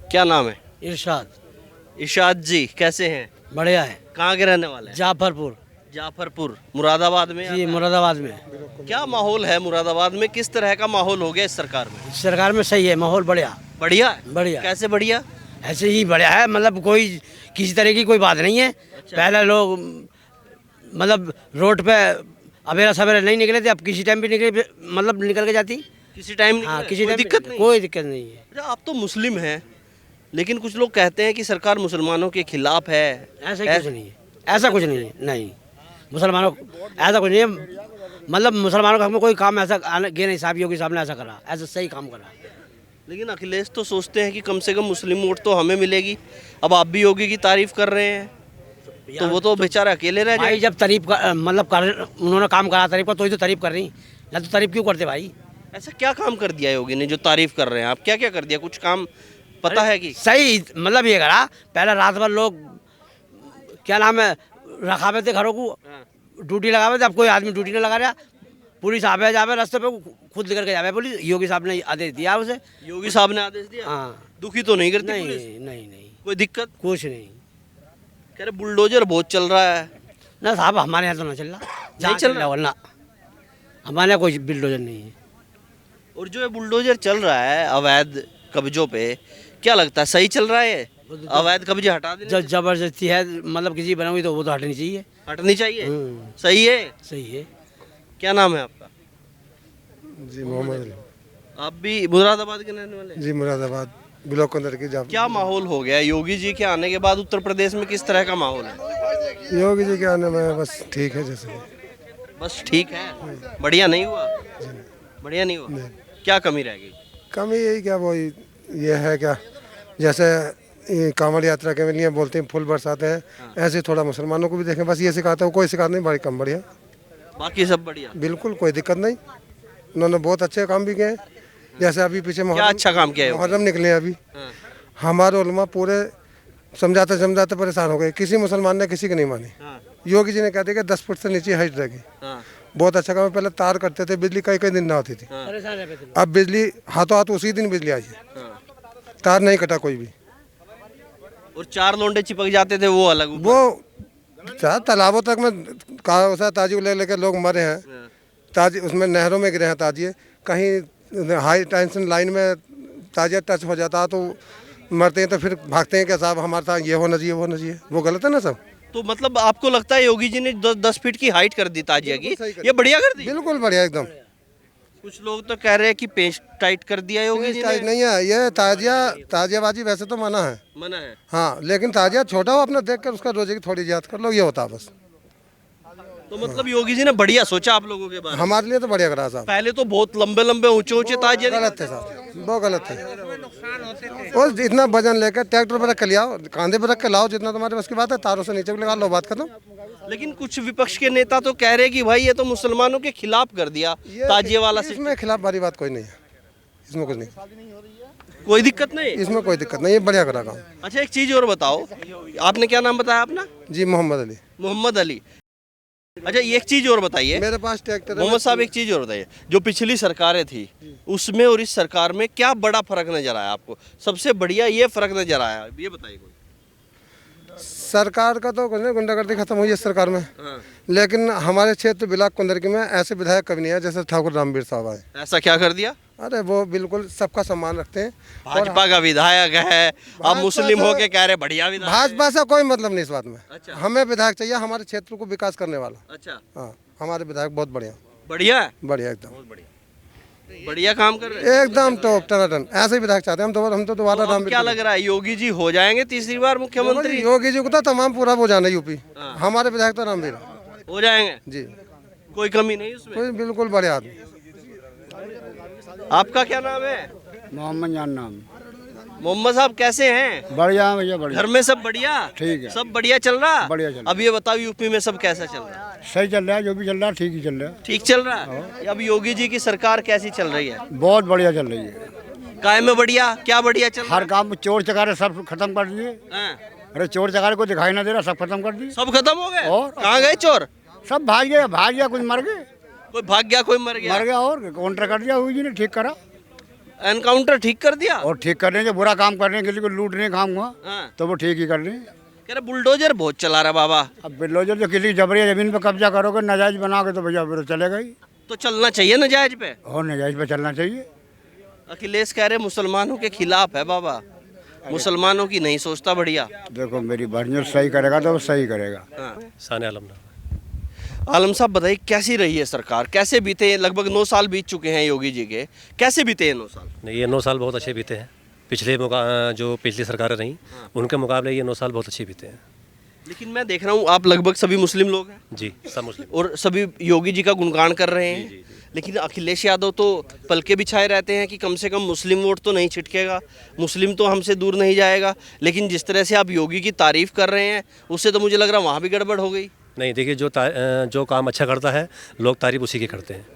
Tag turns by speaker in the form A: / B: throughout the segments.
A: क्या नाम है?
B: इरशाद।
A: इरशाद जी कैसे हैं?
B: बढ़िया है।
A: कहाँ के रहने वाले हैं?
B: जाफरपुर।
A: जाफरपुर मुरादाबाद में आता
B: जी
A: है।
B: मुरादाबाद में।
A: क्या माहौल है मुरादाबाद में? किस तरह का माहौल हो गया इस सरकार में?
B: सरकार में सही है, माहौल बढ़िया।
A: बढ़िया है?
B: बढ़िया।
A: कैसे बढ़िया?
B: ऐसे ही बढ़िया है, मतलब कोई किसी तरह की कोई बात नहीं है। पहले लोग मतलब रोड पे अवेरा सवेरा नहीं निकले थे, अब किसी टाइम भी निकले, मतलब निकल के जाती।
A: किसी टाइम
B: हाँ
A: निकले?
B: किसी
A: कोई
B: टाइम
A: दिक्कत नहीं?
B: कोई दिक्कत नहीं है।
A: अच्छा, आप तो मुस्लिम हैं, लेकिन कुछ लोग कहते हैं कि सरकार मुसलमानों के खिलाफ है।
B: ऐसा ही कुछ नहीं है, ऐसा कुछ नहीं है। नहीं, मुसलमानों ऐसा कुछ नहीं है, मतलब मुसलमानों का हमें कोई काम ऐसा गे नहीं। साहब योगी साहब ने ऐसा करा, ऐसा सही काम करा।
A: लेकिन अखिलेश तो सोचते हैं कि कम से कम मुस्लिम वोट तो हमें मिलेगी। अब आप भी योगी की तारीफ कर रहे हैं, तो वो तो बेचारा अकेले रह
B: भाई
A: जाए।
B: जब तारीफ का मतलब कर उन्होंने काम करा तारीफ का, तो ही तो तारीफ कर रही, ना तो तारीफ क्यों करते भाई?
A: ऐसा क्या काम कर दिया योगी ने जो तारीफ कर रहे हैं आप? क्या क्या कर दिया? कुछ काम पता है कि?
B: सही मतलब ये करा, पहले रात भर लोग क्या नाम है रखावे थे घरों को, ड्यूटी लगावे थे। अब कोई आदमी ड्यूटी नहीं लगा रहा, पुलिस आवे जावे रास्ते पे खुद लेकर के जावे पुलिस। योगी साहब ने आदेश दिया उसे।
A: योगी साहब ने आदेश दिया?
B: हाँ।
A: दुखी तो नहीं करती
B: नहीं
A: पुलिस?
B: नहीं नहीं,
A: कोई दिक्कत?
B: कुछ नहीं।
A: कह रहे बुलडोजर बहुत चल रहा है।
B: ना साहब हमारे यहाँ तो ना चल रहा,
A: नहीं चल रहा?
B: वरना हमारे यहाँ कोई बिल्डोजर नहीं है।
A: और जो ये बुलडोजर चल रहा है अवैध कब्जों पे, क्या लगता है सही चल रहा है ये? अवैध कब्जे हटा देने
B: जब जबरदस्ती है, मतलब किसी बनाऊंगी तो वो तो हटनी चाहिए।
A: हटनी चाहिए।
B: हम्म।
A: सही है।
B: सही है।
A: क्या नाम है आपका?
C: जी मोहम्मद अली।
A: आप भी मुरादाबाद के रहने वाले हैं?
C: जी मुरादाबाद ब्लॉक के अंदर की जाप।
A: क्या माहौल हो गया है योगी जी के आने के बाद उत्तर प्रदेश में? किस तरह का माहौल है?
C: योगी जी के आने में बस ठीक है, जैसे
A: बस ठीक है, बढ़िया नहीं हुआ? बढ़िया नहीं हुआ?
C: नहीं।
A: क्या कमी रह गई?
C: कमी यही क्या वो ये है क्या, जैसे ये कांवड़ यात्रा के लिए बोलते हैं फूल बरसाते हैं, ऐसे थोड़ा मुसलमानों को भी देखें, बस ये सिखाता है। कोई शिकायत नहीं, बड़ी कम बढ़िया,
A: बाकी सब बढ़िया?
C: बिल्कुल कोई दिक्कत नहीं। उन्होंने बहुत अच्छे काम भी किए हैं। जैसे अभी पीछे
A: क्या अच्छा काम किया है?
C: मुहर्रम निकले हैं अभी,
A: हाँ।
C: हमारे उलमा पूरे समझाते समझाते परेशान हो गए। किसी मुसलमान ने किसी की नहीं मानी।
A: हाँ।
C: योगी जी ने कह दिया कि 10 फुट से नीचे हाइट रहेगी।
A: हाँ।
C: बहुत अच्छा काम है। पहले तार करते थे, बिजली कई कई दिन ना होती थी।
B: परेशान है।
C: अब बिजली हाथों हाथ उसी दिन बिजली आई है,
A: हाँ।
C: तार नहीं कटा कोई भी।
A: और 4 लोंडे चिपक जाते थे वो अलग ऊपर।
C: वो तालाबों तक में कहा ताजी ले लेकर लोग मरे हैं,
A: हाँ।
C: ताजी उसमें नहरों में गिरे हैं ताजिए। कहीं हाई टेंशन लाइन में ताजिया टच हो जाता है तो मरते हैं, तो फिर भागते हैं कि साहब हमारे साथ ये होना चाहिए वो होना चाहिए। वो गलत है ना सब।
A: तो मतलब आपको लगता है योगी जी ने 10 फीट की हाइट कर दी ताजिया की? ये बढ़िया कर दी?
C: बिल्कुल बढ़िया एकदम।
A: कुछ लोग तो कह रहे हैं कि पेच टाइट कर दिया योगी जी ने।
C: नहीं है ये ताजियाबाजी वैसे तो मना है।
A: मना है?
C: हाँ, लेकिन ताजिया छोटा हो अपना देख कर उसका रोजे की थोड़ी ज्यादा कर लो, ये होता है बस।
A: तो मतलब योगी जी ने बढ़िया सोचा आप लोगों के बारे में।
C: हमारे लिए तो बढ़िया करा साहब।
A: पहले तो बहुत लंबे लंबे ऊंचे ऊंचे ताजिए
C: गलत थे साहब, बहुत गलत थे। और इतना वजन लेकर ट्रैक्टर पर रख के लाओ, कांधे पर रख के लाओ, जितना तुम्हारे बस की बात है, तारों से नीचे लगा लो, बात खत्म।
A: लेकिन कुछ विपक्ष के नेता तो कह रहे कि भाई ये तो मुसलमानों के खिलाफ कर दिया ताजिए वाला सिस्टम।
C: इसमें खिलाफ वाली बात कोई नहीं है, इसमें कुछ नहीं,
A: कोई दिक्कत नहीं?
C: इसमें कोई दिक्कत नहीं है, बढ़िया करा काम।
A: अच्छा एक चीज और बताओ, आपने क्या नाम बताया अपना?
C: जी मोहम्मद अली।
A: मोहम्मद अली। अच्छा एक चीज और बताइए
C: मेरे पास ट्रैक्टर है।
A: मोहम्मद साहब, एक चीज और बताइए, जो पिछली सरकारें थी उसमें और इस सरकार में क्या बड़ा फर्क नजर आया आपको? सबसे बढ़िया ये फर्क नजर आया, ये बताइए कोई।
C: सरकार का तो कुछ नहीं, गुंडागर्दी खत्म हुई है इस सरकार में।
A: हाँ।
C: लेकिन हमारे क्षेत्र बिलाक कुंदरकी में ऐसे विधायक कभी नहीं है जैसे ठाकुर रामवीर साहब आए।
A: ऐसा क्या कर दिया?
C: अरे वो बिल्कुल सबका सम्मान रखते हैं।
A: भाजपा का विधायक है, अब मुस्लिम होके कह रहे बढ़िया विधायक है।
C: भाजपा से कोई मतलब नहीं इस बात में।
A: अच्छा।
C: हमें विधायक चाहिए हमारे क्षेत्र को विकास करने वाला।
A: अच्छा,
C: हाँ, हमारे विधायक बहुत बढ़िया,
A: बढ़िया है,
C: बढ़िया एकदम,
A: बहुत बढ़िया, बढ़िया काम कर रहे हैं।
C: एकदम तो टनाटन ऐसे ही विधायक चाहते हैं हम तो दोबारा
A: तो अब
C: रामवीर
A: क्या लग रहा है, योगी जी हो जाएंगे तीसरी बार मुख्यमंत्री?
C: योगी जी को तो तमाम पूरा वो जाना यूपी।
A: हाँ।
C: हमारे विधायक तो रामवीर
A: हो जाएंगे,
C: जी,
A: कोई कमी नहीं उसमें।
C: कोई बिल्कुल बढ़िया आदमी।
A: आपका क्या नाम है?
D: मोहम्मद जान नाम।
A: मोहम्मद साहब कैसे हैं?
D: बढ़िया है भैया, बढ़िया
A: घर में सब बढ़िया?
D: ठीक है।
A: सब बढ़िया चल रहा?
D: बढ़िया चल रहा।
A: अब ये बताओ यूपी में सब कैसा चल रहा है?
D: सही चल रहा है, जो भी चल रहा है ठीक ही चल रहा है।
A: ठीक चल रहा है? अब योगी जी की सरकार कैसी चल रही है?
D: बहुत बढ़िया चल रही है।
A: काय में बढ़िया? क्या बढ़िया चल रहा
D: हर काम में चोर चकारे सब खत्म कर दिए।
A: है?
D: अरे चोर चकारे को दिखाई ना दे रहा, सब खत्म कर दिए।
A: सब खत्म हो गए?
D: और?
A: कहाँ गए चोर?
D: सब भाग गया, कुछ मर गए,
A: कोई भाग गया, कोई मर गया।
D: और काउंटर कर दिया, हुई जी ने ठीक करा।
A: एनकाउंटर ठीक कर दिया।
D: और ठीक कर रहे हैं, जो बुरा काम कर रहे हैं, किसी को लूट रहे हैं काम हुआ
A: हाँ।
D: तो वो ठीक ही कर रहे हैं।
A: कह रहे बुलडोजर बहुत चला रहा बाबा।
D: अब बिल्डोजर जो किसी की जबरी जमीन पर कब्जा करोगे नाजायज बनाओगे तो भैया फिर चलेगा ही,
A: तो चलना चाहिए नजायज पे।
D: और नाजायज पे चलना चाहिए।
A: अखिलेश कह रहे मुसलमानों के खिलाफ है बाबा, मुसलमानों की नहीं सोचता। बढ़िया।
D: देखो मेरी बहन जो सही करेगा तो वो सही करेगा।
A: हाँ।
E: साने आलम नाम।
A: आलम साहब बताइए कैसी रही है सरकार, कैसे बीते? लगभग 9 साल बीत चुके हैं योगी जी के, कैसे बीते हैं 9 साल?
E: नहीं, ये 9 साल बहुत अच्छे बीते हैं। जो पिछली सरकारें रहीं उनके मुकाबले ये 9 साल बहुत अच्छे बीते हैं।
A: लेकिन मैं देख रहा हूँ आप लगभग सभी मुस्लिम लोग हैं
E: जी, सब मुस्लिम।
A: और सभी योगी जी का गुणगान कर रहे हैं। लेकिन अखिलेश यादव तो पलके बिछाए रहते हैं कि कम से कम मुस्लिम वोट तो नहीं छिटकेगा, मुस्लिम तो हमसे दूर नहीं जाएगा। लेकिन जिस तरह से आप योगी की तारीफ कर रहे हैं उससे तो मुझे लग रहा है वहाँ भी गड़बड़ हो गई।
E: नहीं, देखिए जो काम अच्छा करता है लोग तारीफ उसी की करते हैं।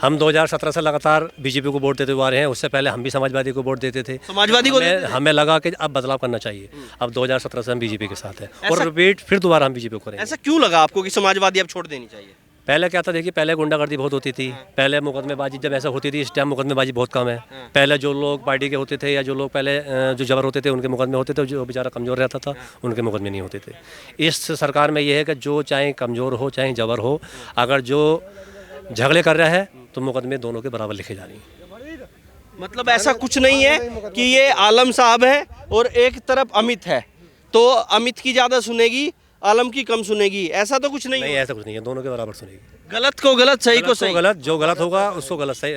E: हम 2017 से लगातार बीजेपी को वोट देते हुए आ रहे हैं। उससे पहले हम भी समाजवादी को वोट देते थे।
A: समाजवादी को
E: हमें लगा कि अब बदलाव करना चाहिए। अब 2017 से हम बीजेपी के साथ हैं और रिपीट फिर दोबारा हम बीजेपी को करेंगे।
A: ऐसा क्यों लगा आपको कि समाजवादी अब छोड़ देनी चाहिए?
E: पहले क्या था, देखिए पहले गुंडागर्दी बहुत होती थी, पहले मुकदमेबाजी जब ऐसा होती थी, इस टाइम मुकदमेबाजी बहुत कम है। पहले जो लोग पार्टी के होते थे या जो लोग पहले जो जबर होते थे उनके मुकदमे होते थे, जो बेचारा कमज़ोर रहता था उनके मुकदमे नहीं होते थे। इस सरकार में ये है कि जो चाहे कमज़ोर हो चाहे जबर हो, अगर जो झगड़े कर रहा है तो मुकदमे दोनों के बराबर लिखे जा रहे हैं।
A: मतलब ऐसा कुछ नहीं है कि ये आलम साहब है और एक तरफ अमित है तो अमित की ज़्यादा सुनेगी, आलम की कम सुनेगी, ऐसा तो कुछ नहीं
E: नहीं,
A: है।
E: ऐसा कुछ नहीं है, दोनों के बराबर सुनेगी।
A: गलत को गलत, सही को सही।
E: गलत, जो गलत होगा उसको गलत सही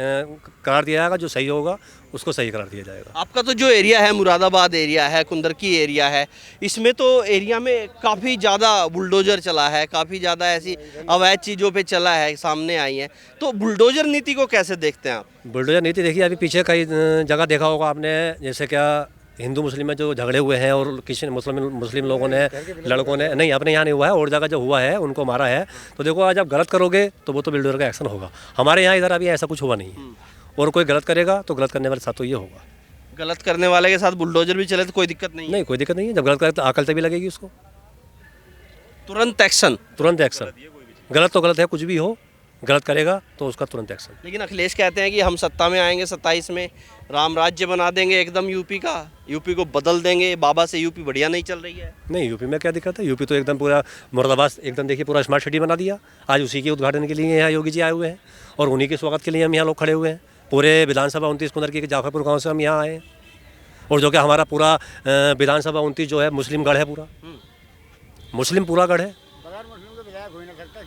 E: करार दिया जाएगा, जो सही होगा उसको सही करार दिया जाएगा।
A: आपका तो जो एरिया है मुरादाबाद एरिया है, कुंदरकी एरिया है, इसमें तो एरिया में काफ़ी ज़्यादा बुलडोजर चला है, काफ़ी ज़्यादा ऐसी अवैध चीज़ों पे चला है, सामने आई है। तो बुलडोजर नीति को कैसे देखते हैं आप?
E: बुलडोजर नीति देखिए, अभी पीछे कई जगह देखा होगा आपने, जैसे क्या हिंदू मुस्लिम में जो झगड़े हुए हैं और किसी मुस्लिम लोगों ने, लड़कों ने, नहीं अपने यहाँ नहीं हुआ है और जगह जो हुआ है उनको मारा है। तो देखो आज आप गलत करोगे तो वो तो बुलडोजर का एक्शन होगा। हमारे यहाँ इधर अभी ऐसा कुछ हुआ नहीं है, और कोई गलत करेगा तो गलत करने वाले साथ तो ये होगा।
A: गलत करने वाले के साथ बुलडोजर भी चले तो कोई दिक्कत नहीं है?
E: नहीं, कोई दिक्कत नहीं है। जब गलत करे तो अकल तभी लगेगी उसको।
A: तुरंत एक्शन।
E: तुरंत एक्शन। गलत तो गलत है, कुछ भी हो, गलत करेगा तो उसका तुरंत एक्शन।
A: लेकिन अखिलेश कहते हैं कि हम सत्ता में आएंगे 27 में, राम राज्य बना देंगे एकदम यूपी का, यूपी को बदल देंगे। बाबा से यूपी बढ़िया नहीं चल रही है।
E: नहीं, यूपी में क्या दिक्कत है? यूपी तो एकदम पूरा मुरादाबाद एकदम देखिए पूरा स्मार्ट सिटी बना दिया। आज उसी के उद्घाटन के लिए यहाँ योगी जी आए हुए हैं और उन्हीं के स्वागत के लिए हम यहाँ लोग खड़े हुए हैं। पूरे विधानसभा 29 कुंदरकी के जाफरपुर गाँव से हम यहाँ आए हैं, और जो कि हमारा पूरा विधानसभा 29 जो है मुस्लिम गढ़ है, पूरा मुस्लिम पूरा गढ़ है।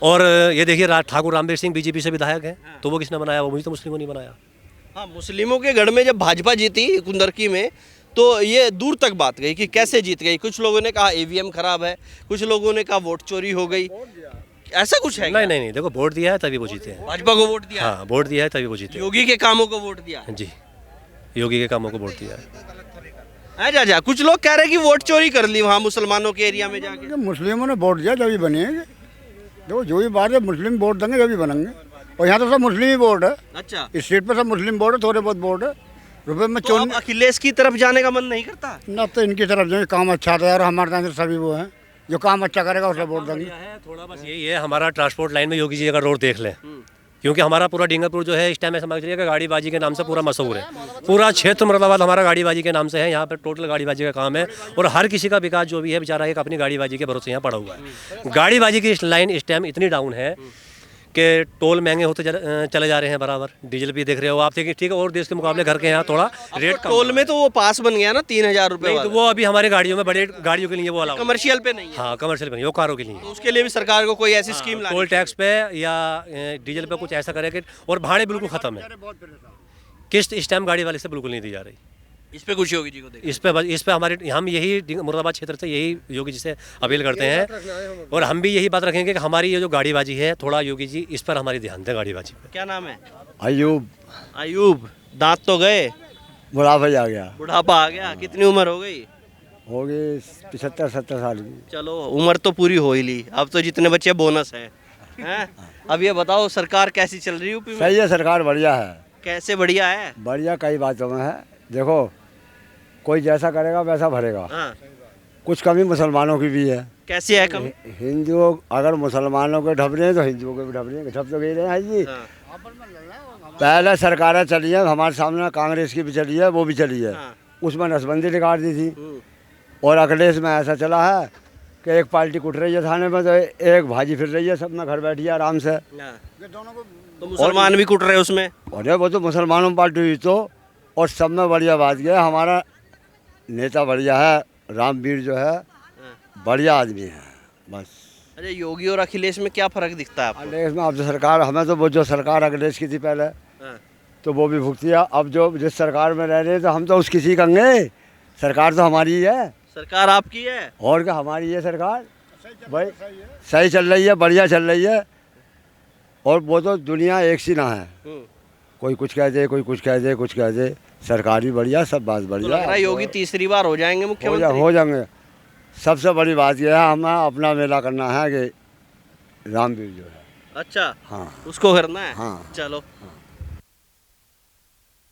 E: और ये देखिए ठाकुर रामवीर सिंह बीजेपी से विधायक हैं, तो वो किसने बनाया? वो मुझे तो मुस्लिमों ने बनाया।
A: हाँ, मुस्लिमों के गढ़ में जब भाजपा जीती कुंदरकी में तो ये दूर तक बात गई कि कैसे जीत गई। कुछ लोगों ने कहा ईवीएम खराब है, कुछ लोगों ने कहा वोट चोरी हो गई। ऐसा कुछ है?
E: नहीं नहीं नहीं, देखो वोट दिया है तभी वो जीते हैं।
A: भाजपा को वोट दिया?
E: हाँ, वोट दिया है तभी वो जीते हैं।
A: योगी के कामों को वोट दिया?
E: जी, योगी के कामों को वोट दिया है।
A: जा कुछ लोग कह रहे हैं कि वोट चोरी कर ली वहाँ मुसलमानों के एरिया में जाके।
D: मुस्लिमों ने वोट दिया जब ही बनेंगे। देखो जो भी बात है, मुस्लिम वोट देंगे जब ही बनेंगे। और यहाँ तो सब मुस्लिम ही वोट है।
A: अच्छा,
D: इस सीट पे सब मुस्लिम वोट है, थोड़े बहुत वोट है। रुपये में
A: तो अब अखिलेश की तरफ जाने का मन नहीं करता?
D: ना तो इनकी तरफ जो काम अच्छा था, और हमारे तरफ सभी वो हैं जो काम अच्छा करेगा उसे वोट देंगे।
E: थोड़ा बस यही है, हमारा ट्रांसपोर्ट लाइन में योगी जी का रोड देख लें, क्योंकि हमारा पूरा डींगरपुर जो है इस टाइम में समझ लीजिए कि गाड़ीबाजी के नाम से पूरा मशहूर है। पूरा क्षेत्र मुरादाबाद हमारा गाड़ीबाजी के नाम से है। यहाँ पर टोटल गाड़ीबाजी का काम है और हर किसी का विकास जो भी है बेचारा एक अपनी गाड़ीबाजी के भरोसे यहाँ पड़ा हुआ है। गाड़ीबाजी की लाइन इस टाइम इतनी डाउन है कि टोल महंगे होते चले जा रहे हैं बराबर। डीजल भी देख रहे हो आप, देखिए ठीक है, और देश के मुकाबले घर के यहाँ थोड़ा रेट कम।
A: टोल में तो वो पास बन गया ना 3000 रुपये,
E: तो वो अभी हमारे गाड़ियों में, बड़े गाड़ियों के लिए वो अलाउ,
A: कमर्शियल पे नहीं है।
E: हाँ कमर्शियल पे नहीं, वो कारों के लिए।
A: तो उसके लिए भी सरकार को कोई ऐसी स्कीम लानी
E: टोल टैक्स पे या डीजल पे कुछ ऐसा करे कि, और भाड़े बिल्कुल खत्म है। किस्त इस टाइम गाड़ी वाले से बिल्कुल नहीं दी जा रही।
A: इस पे खुशी होगी जी को देखिए।
E: इस पे हमारे, हम यही मुरादाबाद क्षेत्र से यही योगी जी से अपील करते हैं, और हम भी यही बात रखेंगे कि हमारी ये जो गाड़ीबाजी है थोड़ा योगी जी इस पर हमारी ध्यान दें गाड़ीबाजी पर।
A: क्या नाम है?
D: अयूब।
A: अयूब, दांत तो गए,
D: बुढ़ापा आ गया।
A: बुढ़ापा आ गया। कितनी उम्र हो गई?
D: हो गए 75-70 साल की।
A: चलो उम्र तो पूरी हो ही ली, अब तो जितने बच्चे बोनस है, हैं? अब ये बताओ सरकार कैसी चल रही है यूपी में?
D: सही है, सरकार बढ़िया है।
A: कैसे बढ़िया है?
D: बढ़िया कई बातों में है। देखो कोई जैसा करेगा वैसा भरेगा।
A: हाँ।
D: कुछ कमी मुसलमानों की भी है।
A: कैसी है कमी?
D: हिंदुओं अगर मुसलमानों के ढब रहे हैं तो हिंदुओं के भी ढब रहे हैं, ढब तो गए रहे हैं जी।
A: हाँ।
D: पहले सरकारें चली है हमारे सामने, कांग्रेस की भी चली है, वो भी चली है,
A: हाँ।
D: उसमें नसबंदी निकाल दी थी। और अखिलेश में ऐसा चला है कि एक पार्टी कुट रही है थाने में, तो एक भाजी फिर रही है, सब में घर बैठी है आराम से।
A: तो मुसलमान भी कुट रहे हैं उसमें।
D: और वो तो मुसलमानों में पार्टी हुई तो, और सब में बढ़िया बात यह है हमारा नेता बढ़िया है, रामवीर जो है बढ़िया आदमी है बस।
A: अच्छा, योगी और अखिलेश में क्या फर्क दिखता है आपको?
D: अखिलेश में अब जो सरकार, हमें तो वो जो सरकार अखिलेश की थी पहले,
A: हाँ।
D: तो वो भी भुगती है। अब जो जिस सरकार में रह रहे हैं तो हम तो उस किसी कंगे, सरकार तो हमारी ही है।
A: सरकार आपकी है
D: और क्या, हमारी है सरकार भाई, सही चल रही है, बढ़िया चल रही है। और वो तो दुनिया एक सी ना है, कोई कुछ कह दे, कोई कुछ कह दे, कुछ कह दे, सरकार ही बढ़िया, सब बात
A: तो
D: बढ़िया।
A: लग रहा है योगी तीसरी बार हो जाएंगे मुख्यमंत्री।
D: हो जाएंगे। सबसे बड़ी बात यह है हमें अपना मेला करना है कि रामवीर जो है,
A: अच्छा,
D: हाँ
A: उसको करना है।
D: हाँ।
A: चलो